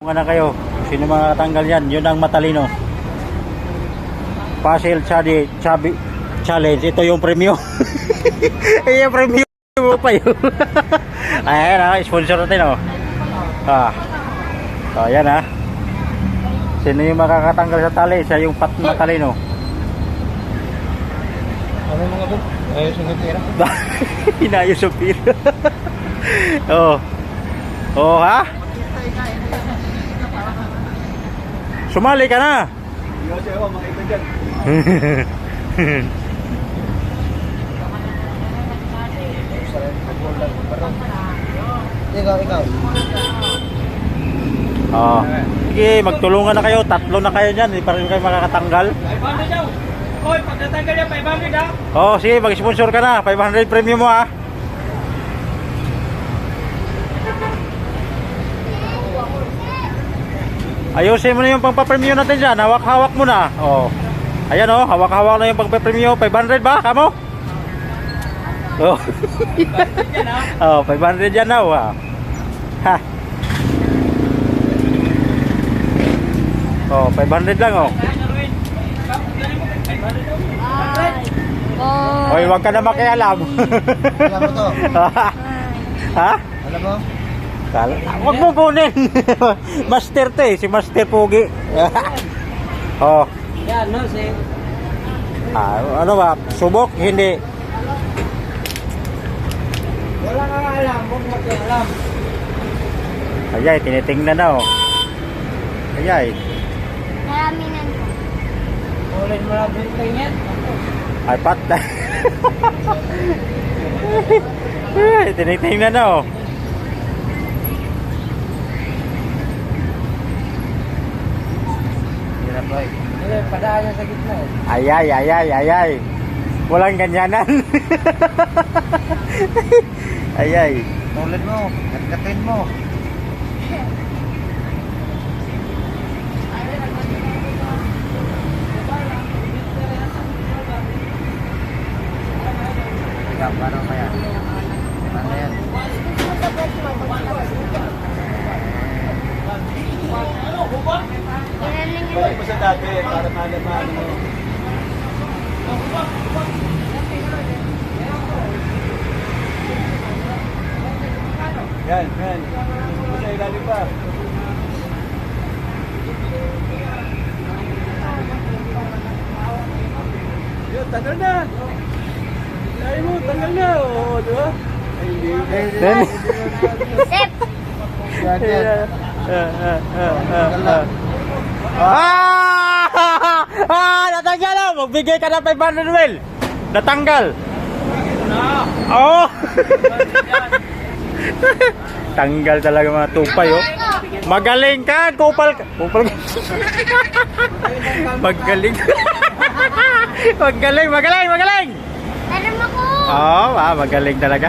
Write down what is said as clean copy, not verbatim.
Mga na kayo, sino mga katanggal yan? Yun ang matalino. Puzzle Challenge. Ito yung premyo. Yung premyo mo pa yun. Ayan ha, sponsor natin o. So ayan ha. Sino yung makakatanggal sa tali? Siya yung matalino. Ano mga buk? Ayos yung pera. Inayos yung pira. Oh. Oh ha? Sumali ka na. Hindi kasi ako makita dyan. Ikaw. Oh. Sige, magtulungan na kayo. Tatlo na kayo dyan. Hindi pa rin kayo makakatanggal. 500 daw. Hoy, pag natanggal yan, 500 daw. Oh, sige, mag-sponsor ka na. 500 premium mo ah. Ayusin mo na yung pagpa-premium natin dyan. Hawak-hawak mo na. Oh. Ayan oh, hawak-hawak na yung pagpa-premium. 500 ba? Kamo? Oh. 500 yan, ha? Oh, 500 yan na. Wow. Ha. Oh, 500 lang oh. Hoy, wag ka na makialam. Alam mo to? Ha? Alam mo? Wag mo kunin. Master to eh, si Master Pogi. Oh. Yan, no, si... Ano ba? Subok? Hindi. Wala nga alam, huwag makialam. Ayay, tinitingnan na oh. Ayay. Marami na. Ulit mo lang bintay yan. Ay, pat. Ay, tinitingnan na oh. Hirap boy. Hindi, padaan niya sa gitna eh. Ayay, ayay, ayay. Walang ganyanan. Ayay. Tulad mo. Katkatin mo. Ikaw, paano kaya? Paano yan? Balik mo sa dati para malaman mo. Yan. Sa ilalim pa. Yun, tanggal na. Ilalim mo, tanggal na. Oo, di ba? Ay, hindi. Sep! Yan, yan. Natanggal na! Magbigay ka ng 500 well! Natanggal! Oo! Tanggal talaga mga tupay oh. Magaling ka! Kupal ka! Magaling! Magaling! Meron ako! Oo, magaling talaga.